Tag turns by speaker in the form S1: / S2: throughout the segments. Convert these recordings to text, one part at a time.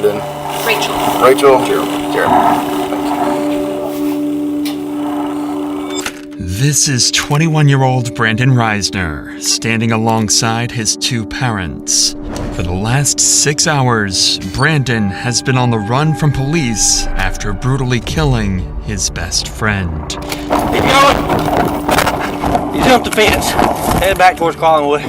S1: Brandon?
S2: Rachel.
S1: Rachel? Jeremy.
S3: This is 21-year-old Brandon Reisner, standing alongside his two parents. For the last 6 hours, Brandon has been on the run from police after brutally killing his best friend.
S4: Keep going! You jumped the fence. Head back towards Collingwood.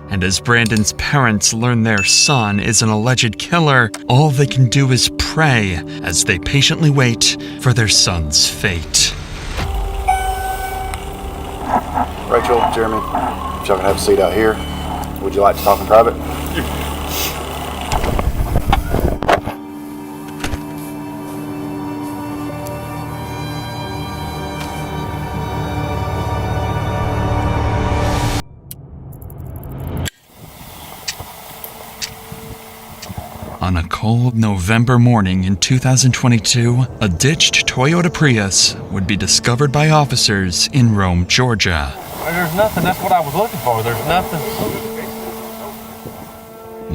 S3: And as Brandon's parents learn their son is an alleged killer, all they can do is pray as they patiently wait for their son's fate.
S1: Rachel, Jeremy, if y'all can have a seat out here. Would you like to talk in private?
S3: On a cold November morning in 2022, a ditched Toyota Prius would be discovered by officers in Rome, Georgia.
S5: There's nothing. That's what I was looking for. There's nothing.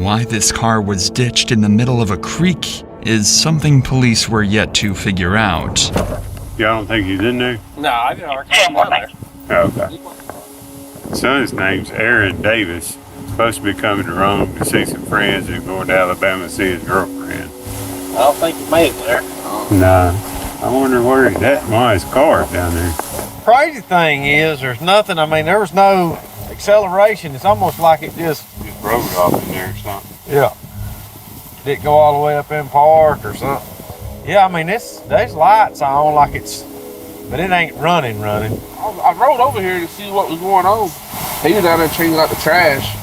S3: Why this car was ditched in the middle of a creek is something police were yet to figure out.
S6: Y'all don't think he's in there?
S5: No, I didn't come down there.
S6: Oh, okay. Son's name's Aaron Davis. Supposed to be coming to Rome to see some friends and going to Alabama to see his girlfriend.
S5: I don't think he made it there.
S6: Nah. I wonder where he's at. Why his car's down there.
S5: Crazy thing is, there's nothing. I mean, there was no acceleration. It's almost like it just
S6: Rode off in there or something.
S5: yeah. Didn't go all the way up in park or something. Yeah, I mean, there's lights on like it's, but it ain't running.
S7: I rode over here to see what was going on. He was down there changing out the trash.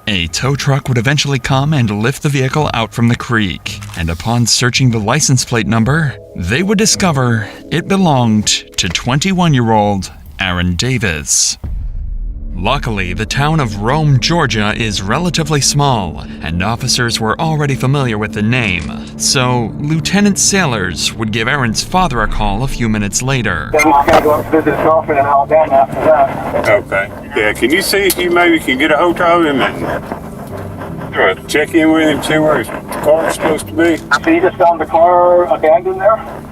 S3: A tow truck would eventually come and lift the vehicle out from the creek, and upon searching the license plate number, they would discover it belonged to 21-year-old Aaron Davis. Luckily, the town of Rome, Georgia is relatively small, and officers were already familiar with the name, so Lieutenant Sailors would give Aaron's father a call a few minutes later.
S8: Then I gotta go up to visit his girlfriend in Alabama after that.
S6: Okay. Yeah, can you see if you maybe can get a hold of him and check in with him, see where his car's supposed to be?
S8: So you just found the car abandoned there?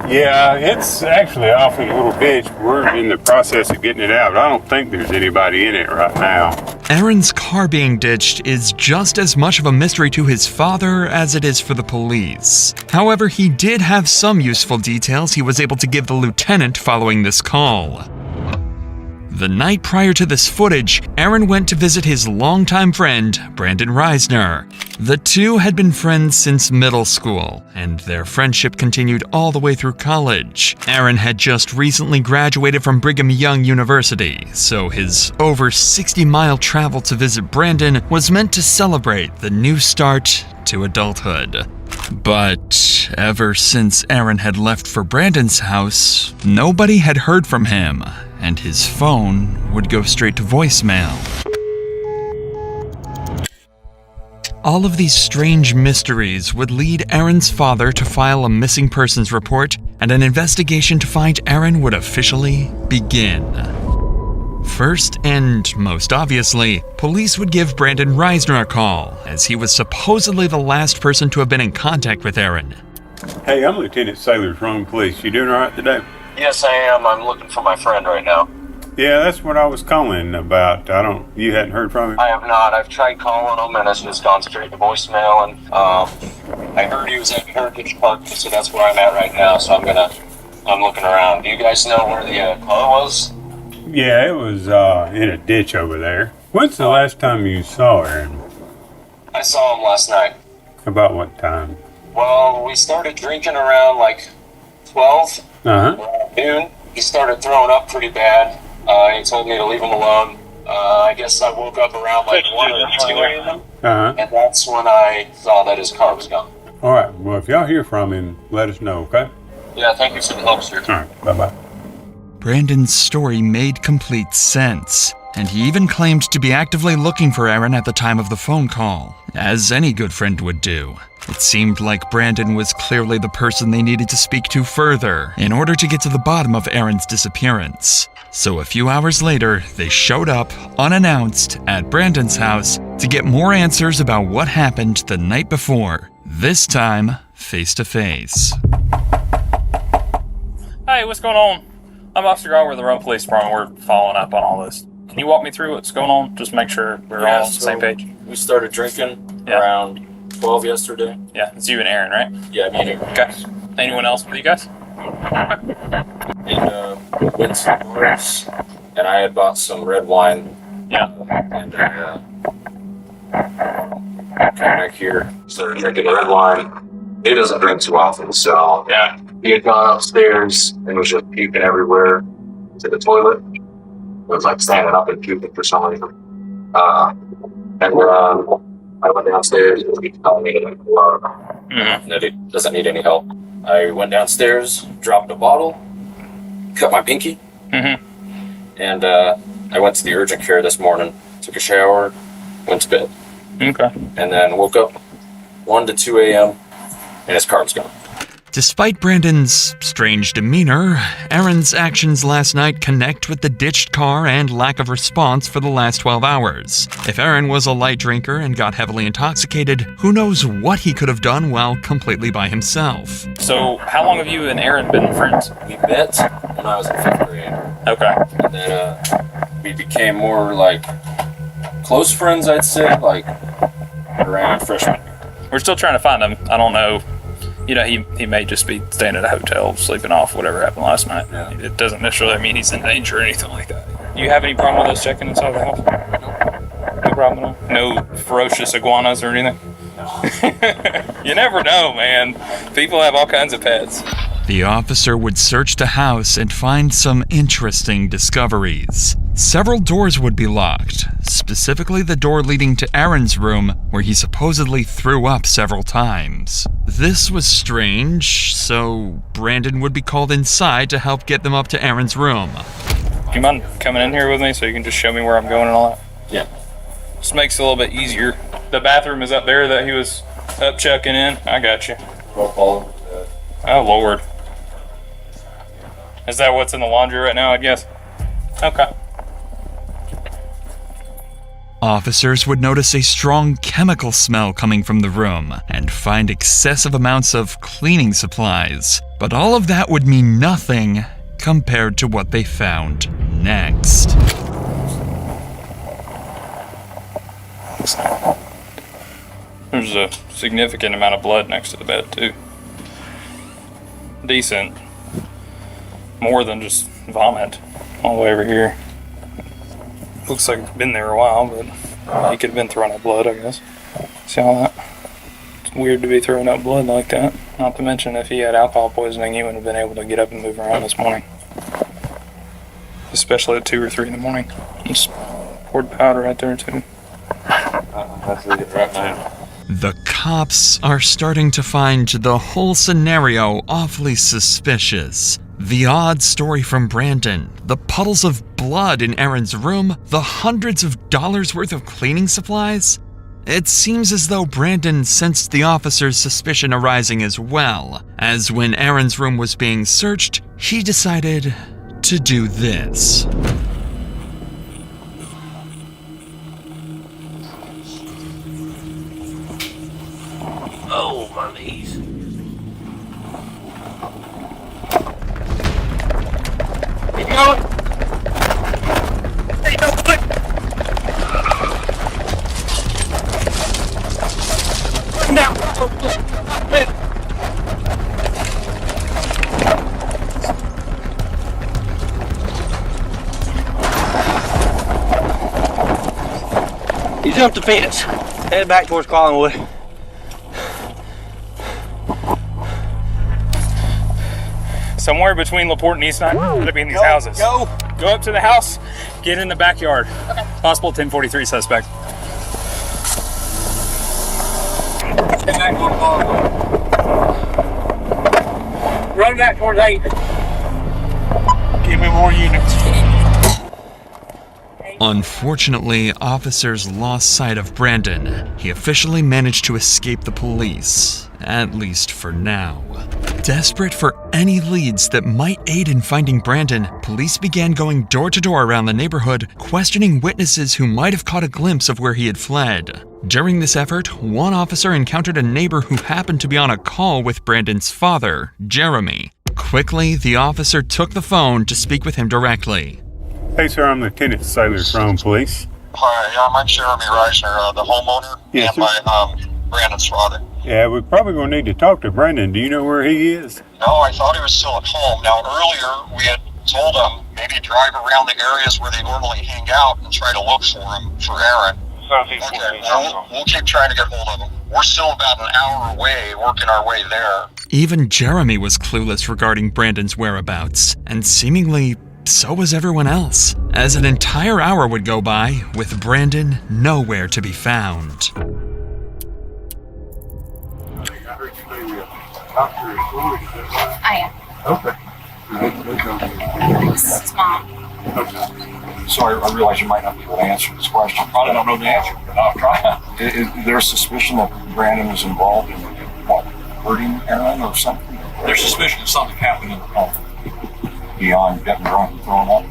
S6: Yeah, it's actually off in a little ditch. We're in the process of getting it out. I don't think there's anybody in it right now.
S3: Aaron's car being ditched is just as much of a mystery to his father as it is for the police. However, he did have some useful details he was able to give the lieutenant following this call. The night prior to this footage, Aaron went to visit his longtime friend, Brandon Reisner. The two had been friends since middle school, and their friendship continued all the way through college. Aaron had just recently graduated from Brigham Young University, so his over 60-mile travel to visit Brandon was meant to celebrate the new start to adulthood. But ever since Aaron had left for Brandon's house, nobody had heard from him, and his phone would go straight to voicemail. All of these strange mysteries would lead Aaron's father to file a missing persons report, and an investigation to find Aaron would officially begin. First, and most obviously, police would give Brandon Reisner a call, as he was supposedly the last person to have been in contact with Aaron.
S6: Hey, I'm Lieutenant Sailors, Rome Police. You doing all right today?
S9: Yes, I am. I'm looking for my friend right now.
S6: Yeah, that's what I was calling about. You hadn't heard from him?
S9: I have not. I've tried calling him and it's just gone straight to voicemail, and I heard he was at Heritage Park, so that's where I'm at right now, so I'm looking around. Do you guys know where the car was?
S6: Yeah, it was in a ditch over there. When's the last time you saw Aaron?
S9: I saw him last night.
S6: About what time?
S9: Well, we started drinking around like 12, noon. He started throwing up pretty bad. He told me to leave him alone. I guess I woke up around like 1 or 2 a.m. And that's when I saw that his car was gone.
S6: All right. Well, if y'all hear from him, let us know, okay?
S9: Yeah, thank you for the help, sir.
S6: All right. Bye-bye.
S3: Brandon's story made complete sense, and he even claimed to be actively looking for Aaron at the time of the phone call, as any good friend would do. It seemed like Brandon was clearly the person they needed to speak to further in order to get to the bottom of Aaron's disappearance. So a few hours later, they showed up, unannounced, at Brandon's house to get more answers about what happened the night before, this time face to face.
S2: Hey, what's going on? I'm Officer Gar with the Rome Police Department. We're following up on all this. Can you walk me through what's going on? Just make sure we're all on the same page.
S10: We started drinking around 12 yesterday.
S2: Yeah, it's you and Aaron, right?
S10: Yeah, me and Aaron.
S2: Okay. Anyone else with you guys?
S10: And we went to some bars, and I had bought some red wine.
S2: Yeah.
S10: And came back here, started drinking red wine. He doesn't drink too often, so
S2: Yeah.
S10: he had gone upstairs and was just puking everywhere to the toilet. It was like standing up and puking for some reason. I went downstairs and he told me that he doesn't need any help. I went downstairs, dropped a bottle, cut my pinky, and I went to the urgent care this morning, took a shower, went to bed.
S2: Okay.
S10: And then woke up 1 to 2 a.m. and his car was gone.
S3: Despite Brandon's strange demeanor, Aaron's actions last night connect with the ditched car and lack of response for the last 12 hours. If Aaron was a light drinker and got heavily intoxicated, who knows what he could have done while completely by himself.
S2: So, how long have you and Aaron been friends?
S10: We met when I was in 5th grade.
S2: Okay.
S10: And then we became more like close friends, I'd say, like around freshman year.
S2: We're still trying to find him. I don't know. You know, he may just be staying at a hotel, sleeping off whatever happened last night.
S10: Yeah.
S2: It doesn't necessarily mean he's in danger or anything like that. Do you have any problem with us checking inside the house? No problem at all? No ferocious iguanas or anything? No. You never know, man. People have all kinds of pets.
S3: The officer would search the house and find some interesting discoveries. Several doors would be locked, specifically the door leading to Aaron's room, where he supposedly threw up several times. This was strange, so Brandon would be called inside to help get them up to Aaron's room.
S2: Do you mind coming in here with me so you can just show me where I'm going and all that?
S10: Yeah.
S2: This makes it a little bit easier. The bathroom is up there that he was up checking in. I got you. Oh, Lord. Is that what's in the laundry right now, I guess? Okay.
S3: Officers would notice a strong chemical smell coming from the room and find excessive amounts of cleaning supplies. But all of that would mean nothing compared to what they found next.
S2: There's a significant amount of blood next to the bed, too. Decent. More than just vomit all the way over here. Looks like it's been there a while, but he could have been throwing up blood, I guess. See all that? It's weird to be throwing up blood like that. Not to mention, if he had alcohol poisoning, he wouldn't have been able to get up and move around this morning. Especially at 2 or 3 in the morning. Just poured powder right there, too.
S10: That's it right now.
S3: The cops are starting to find the whole scenario awfully suspicious. The odd story from Brandon, the puddles of blood in Aaron's room, the hundreds of dollars worth of cleaning supplies. It seems as though Brandon sensed the officer's suspicion arising as well, as when Aaron's room was being searched, he decided to do this.
S4: Oh, my knees. Keep going. Hey, no, quick. Now. He jumped the fence, headed back towards Collinwood.
S2: Somewhere between LaPorte and East 9, gonna be in these houses. Go up to the house, get in the backyard. Okay. Possible 1043 suspect.
S4: Run back towards 8.
S2: Give me more units.
S3: Unfortunately, officers lost sight of Brandon. He officially managed to escape the police, at least for now. Desperate for any leads that might aid in finding Brandon, police began going door to door around the neighborhood, questioning witnesses who might have caught a glimpse of where he had fled. During this effort, one officer encountered a neighbor who happened to be on a call with Brandon's father, Jeremy. Quickly, the officer took the phone to speak with him directly.
S6: Hey, sir, I'm Lieutenant Sailor from police.
S11: Hi, I'm Jeremy Reisner, the homeowner,
S6: Yes,
S11: and my Brandon's father.
S6: Yeah, we're probably going to need to talk to Brandon. Do you know where he is?
S11: No, I thought he was still at home. Now, earlier we had told him maybe drive around the areas where they normally hang out and try to look for him, for Aaron. Okay, we'll keep trying to get hold of him. We're still about an hour away, working our way there.
S3: Even Jeremy was clueless regarding Brandon's whereabouts, and seemingly so was everyone else, as an entire hour would go by with Brandon nowhere to be found.
S12: I am. This is Mom.
S11: Okay. Sorry, I realize you might not be able to answer this question. Probably don't know the answer, but I'll try. Is there suspicion that Brandon was involved in hurting Aaron or something? There's suspicion that something happened in the home. Beyond getting drunk and throwing up?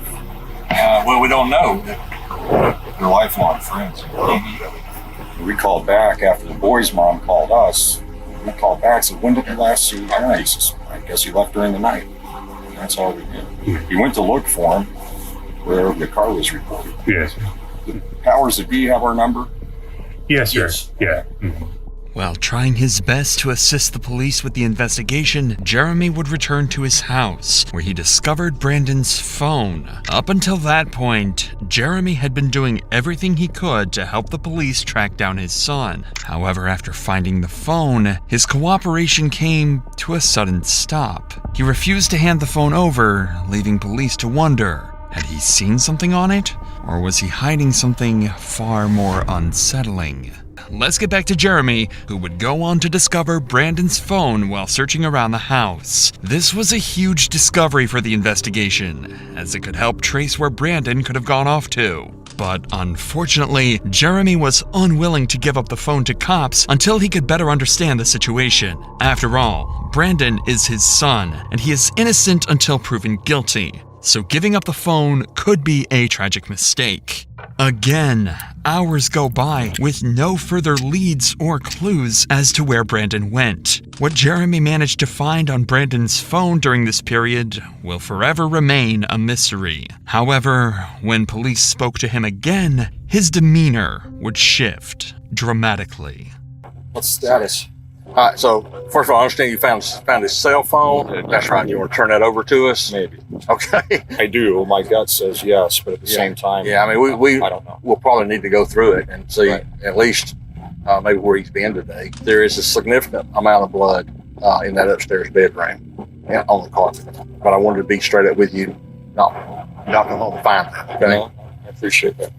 S11: Well, we don't know. They're lifelong friends. We called back after the boy's mom called us. We called back and said, when did you last see Aaron? He says, I guess he left during the night. And that's all we did. We went to look for him where the car was reported.
S6: Yes.
S11: The powers that be have our number?
S6: Yes, sir.
S11: Yes.
S6: Yeah.
S3: While trying his best to assist the police with the investigation, Jeremy would return to his house, where he discovered Brandon's phone. Up until that point, Jeremy had been doing everything he could to help the police track down his son. However, after finding the phone, his cooperation came to a sudden stop. He refused to hand the phone over, leaving police to wonder, had he seen something on it? Or was he hiding something far more unsettling? Let's get back to Jeremy, who would go on to discover Brandon's phone while searching around the house. This was a huge discovery for the investigation, as it could help trace where Brandon could have gone off to. But unfortunately, Jeremy was unwilling to give up the phone to cops until he could better understand the situation. After all, Brandon is his son, and he is innocent until proven guilty. So giving up the phone could be a tragic mistake. Again, hours go by with no further leads or clues as to where Brandon went. What Jeremy managed to find on Brandon's phone during this period will forever remain a mystery. However, when police spoke to him again, his demeanor would shift dramatically.
S11: What's the status? All right, so first of all, I understand you found his cell phone. That's right. You want to turn that over to us? Maybe. Okay. I do. My gut says yes, but at the same time, I mean, we I don't know. We'll probably need to go through it and see at least maybe where he's been today. There is a significant amount of blood in that upstairs bedroom and on the carpet. But I wanted to be straight up with you. No, you're not going to find that. Okay. No, I appreciate that.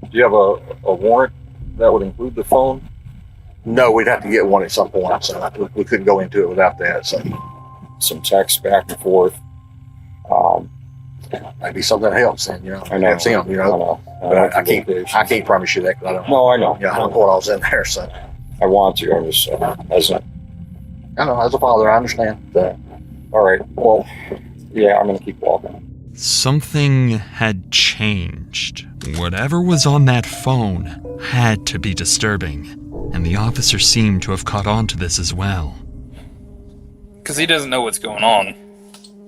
S11: Do you have a warrant that would include the phone? No, we'd have to get one at some point, so we couldn't go into it without that. So, some text back and forth. Maybe something helps, then I know. That's him, But I can't promise you that because I don't. No, I know. Yeah, I don't know what I was in there, so I want to. I was as a father, I understand that. All right. Well, yeah, I'm gonna keep walking.
S3: Something had changed. Whatever was on that phone had to be disturbing. And the officer seemed to have caught on to this as well.
S2: Because he doesn't know what's going on.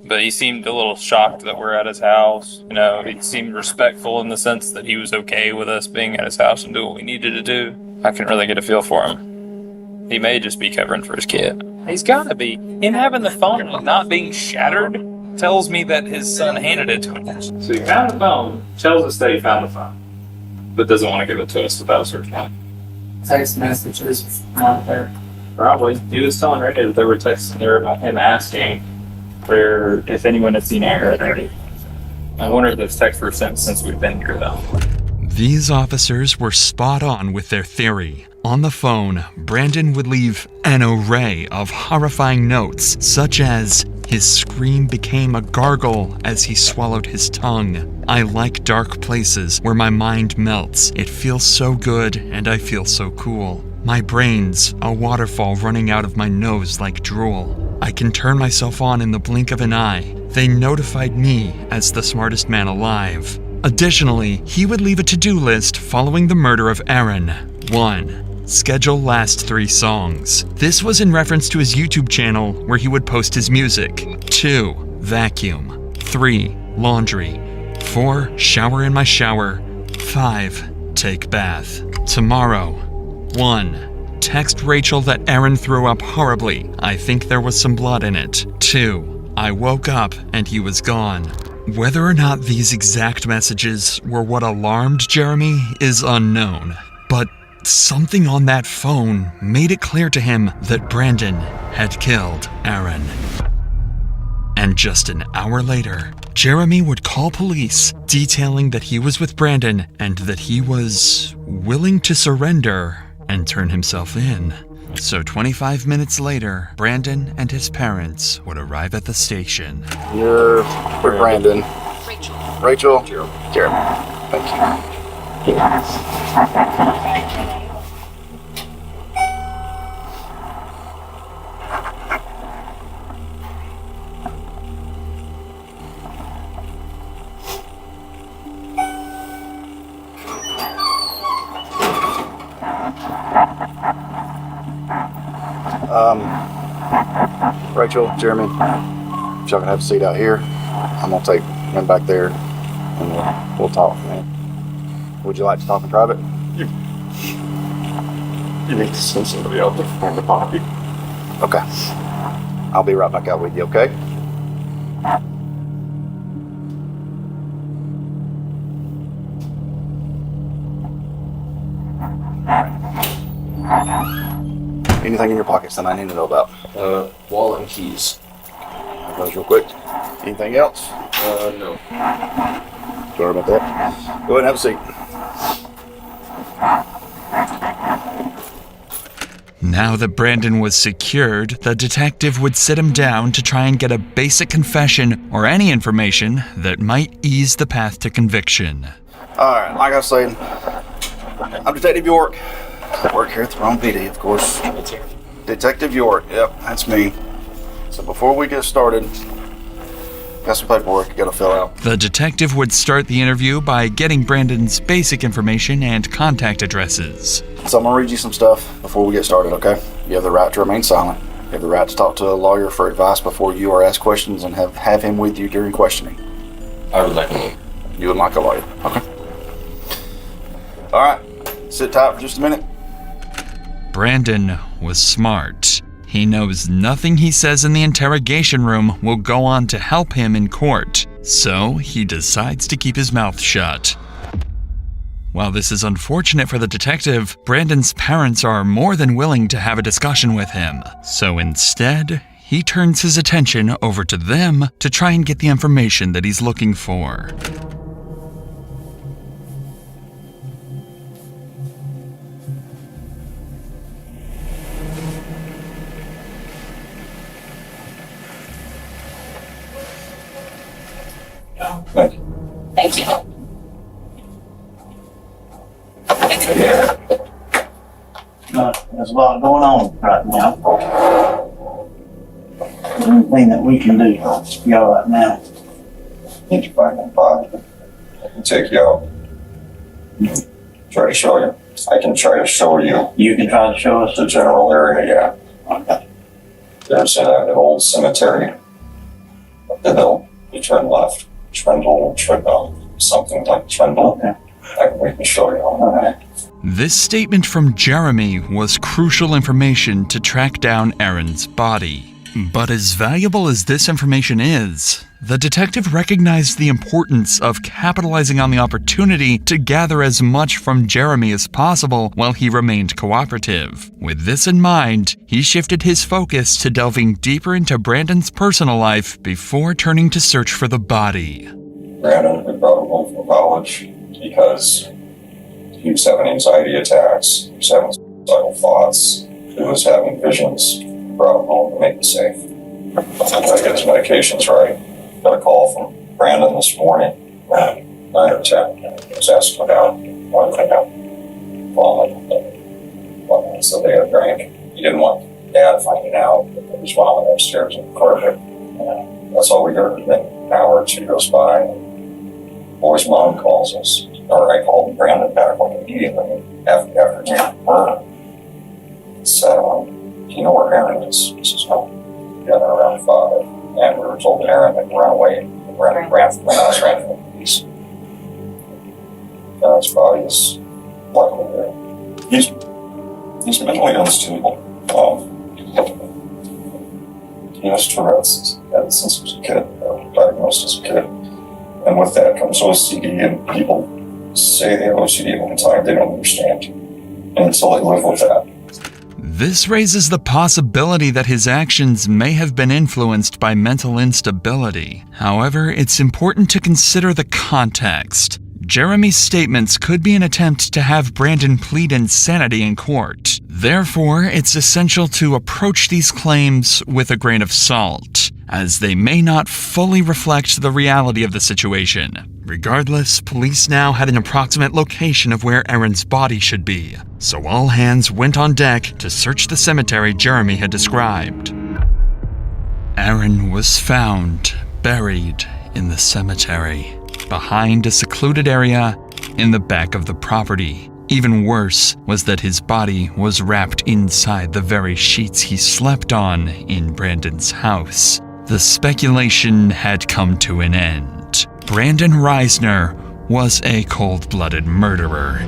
S2: But he seemed a little shocked that we're at his house. He seemed respectful in the sense that he was okay with us being at his house and doing what we needed to do. I couldn't really get a feel for him. He may just be covering for his kid. He's gotta be. Him having the phone and not being shattered tells me that his son handed it to him. So he found the phone, tells us that he found the phone, but doesn't want to give it to us without searching it.
S13: Text messages not there.
S2: Probably. He was telling Randy that they were texting there about him asking for if anyone had seen Aaron. I wonder if those texts were sent since we've been here, though.
S3: These officers were spot on with their theory. On the phone, Brandon would leave an array of horrifying notes, such as, his scream became a gargle as he swallowed his tongue. I like dark places where my mind melts. It feels so good and I feel so cool. My brain's a waterfall running out of my nose like drool. I can turn myself on in the blink of an eye. They notified me as the smartest man alive. Additionally, he would leave a to-do list following the murder of Aaron. 1. Schedule last 3 songs. This was in reference to his YouTube channel where he would post his music. 2. Vacuum. 3. Laundry. 4. Shower in my shower. 5. Take bath. Tomorrow. 1. Text Rachel that Aaron threw up horribly. I think there was some blood in it. 2. I woke up and he was gone. Whether or not these exact messages were what alarmed Jeremy is unknown, but something on that phone made it clear to him that Brandon had killed Aaron. And just an hour later, Jeremy would call police, detailing that he was with Brandon and that he was willing to surrender and turn himself in. So 25 minutes later, Brandon and his parents would arrive at the station.
S1: You're with Brandon. Rachel. Jeremy. Thank you. Rachel, Jeremy, if y'all can have a seat out here, I'm gonna take him back there and we'll talk, man. Would you like to talk in private?
S11: You need to send somebody out to find the body.
S1: Okay. I'll be right back out with you, okay? Anything in your pockets that I need to know about?
S10: Wallet and keys.
S1: Have those real quick. Anything else?
S10: No.
S1: Sorry about that. Go ahead and have a seat.
S3: Now that Brandon was secured, the detective would sit him down to try and get a basic confession or any information that might ease the path to conviction.
S1: Alright, like I was saying, I'm Detective York. I work here at the wrong PD, of course. Detective York, yep, that's me. So before we get started, got some paperwork you gotta fill out.
S3: The detective would start the interview by getting Brandon's basic information and contact addresses.
S1: So I'm gonna read you some stuff before we get started, okay? You have the right to remain silent. You have the right to talk to a lawyer for advice before you are asked questions and have him with you during questioning.
S10: I would like a lawyer.
S1: You would like a lawyer, okay? Alright, sit tight for just a minute.
S3: Brandon was smart. He knows nothing he says in the interrogation room will go on to help him in court, so he decides to keep his mouth shut. While this is unfortunate for the detective, Brandon's parents are more than willing to have a discussion with him. So instead, he turns his attention over to them to try and get the information that he's looking for.
S12: Thank you.
S14: There's a lot going on right now. Anything that we can do to be all right now.
S15: Need you back in 5. I can take you out. Try to show you. I can try to show you.
S14: You can try to show us
S15: the general area, yeah.
S14: Okay.
S15: There's an old cemetery up the hill. You turn left. Trendle, something like Trendle. Okay. We can show you all that.
S3: This statement from Jeremy was crucial information to track down Aaron's body. But as valuable as this information is, the detective recognized the importance of capitalizing on the opportunity to gather as much from Jeremy as possible while he remained cooperative. With this in mind, he shifted his focus to delving deeper into Brandon's personal life before turning to search for the body.
S15: Brandon, we brought him home from college because he was having anxiety attacks, he was having suicidal thoughts, he was having visions. Brought him home to make it safe. I get his medications right. Got a call from Brandon this morning at 9 or 10. He was asking about one thing out falling. So they had a drink. He didn't want Dad finding out, but was vomiting upstairs in the carpet. That's all we heard. Then an hour or two goes by, and the boy's mom calls us, or I called Brandon back like immediately after getting murder. Said, do you know where Aaron is? He says, no. Got there around 5, and we were told Aaron had run away. Ran from the house, ran from the police. Aaron's body is luckily there. He's mentally unstable. He has Tourette's since he was a kid, diagnosed as a kid. And with that comes OCD, and people say they have OCD all the time, they don't understand. And until they live with that.
S3: This raises the possibility that his actions may have been influenced by mental instability. However, it's important to consider the context. Jeremy's statements could be an attempt to have Brandon plead insanity in court. Therefore, it's essential to approach these claims with a grain of salt, as they may not fully reflect the reality of the situation. Regardless, police now had an approximate location of where Aaron's body should be, so all hands went on deck to search the cemetery Jeremy had described. Aaron was found buried in the cemetery, behind a secluded area in the back of the property. Even worse was that his body was wrapped inside the very sheets he slept on in Brandon's house. The speculation had come to an end. Brandon Reisner was a cold-blooded murderer.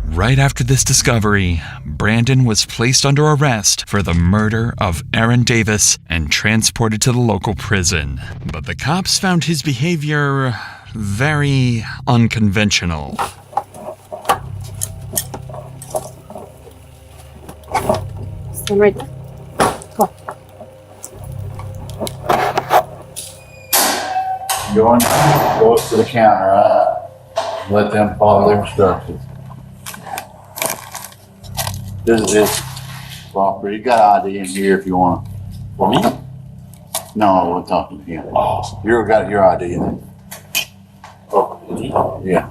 S3: Right after this discovery, Brandon was placed under arrest for the murder of Aaron Davis and transported to the local prison. But the cops found his behavior very unconventional.
S16: Stand right there. Come on.
S17: Go up to the counter, right? Let them follow their instructions. This is his property. You got ID in here if you want to. For me? No, we're talking to him. Oh. You got your ID in there. Oh, yeah.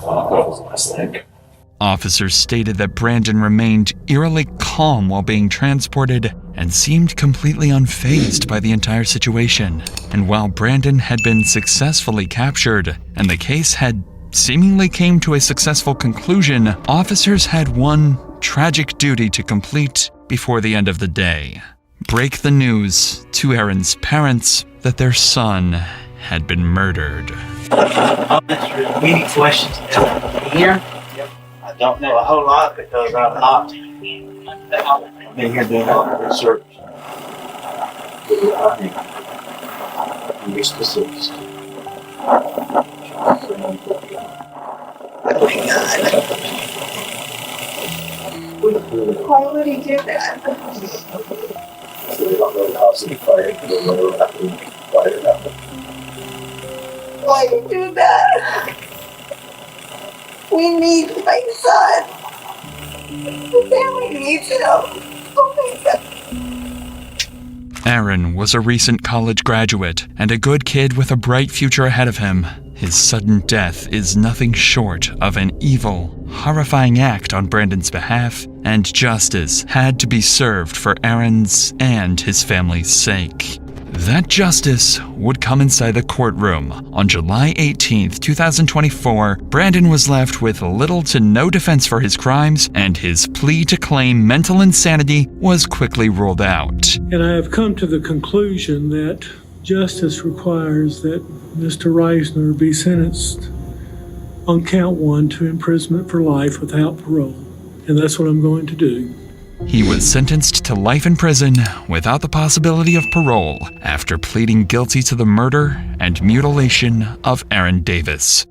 S3: Officers stated that Brandon remained eerily calm while being transported and seemed completely unfazed by the entire situation. And while Brandon had been successfully captured and the case had seemingly came to a successful conclusion, officers had one tragic duty to complete before the end of the day: break the news to Aaron's parents that their son had been murdered.
S14: Many questions. Here? I don't know a whole lot because I've not been here doing a lot of research. Be specifics.
S12: Why would he do that? Why you do that? We need my son. The family needs him. Oh my God.
S3: Aaron was a recent college graduate and a good kid with a bright future ahead of him. His sudden death is nothing short of an evil, horrifying act on Brandon's behalf, and justice had to be served for Aaron's and his family's sake. That justice would come inside the courtroom. On July 18th, 2024, Brandon was left with little to no defense for his crimes, and his plea to claim mental insanity was quickly ruled out.
S18: And I have come to the conclusion that justice requires that Mr. Reisner be sentenced on count 1 to imprisonment for life without parole. And that's what I'm going to do.
S3: He was sentenced to life in prison without the possibility of parole after pleading guilty to the murder and mutilation of Aaron Davis.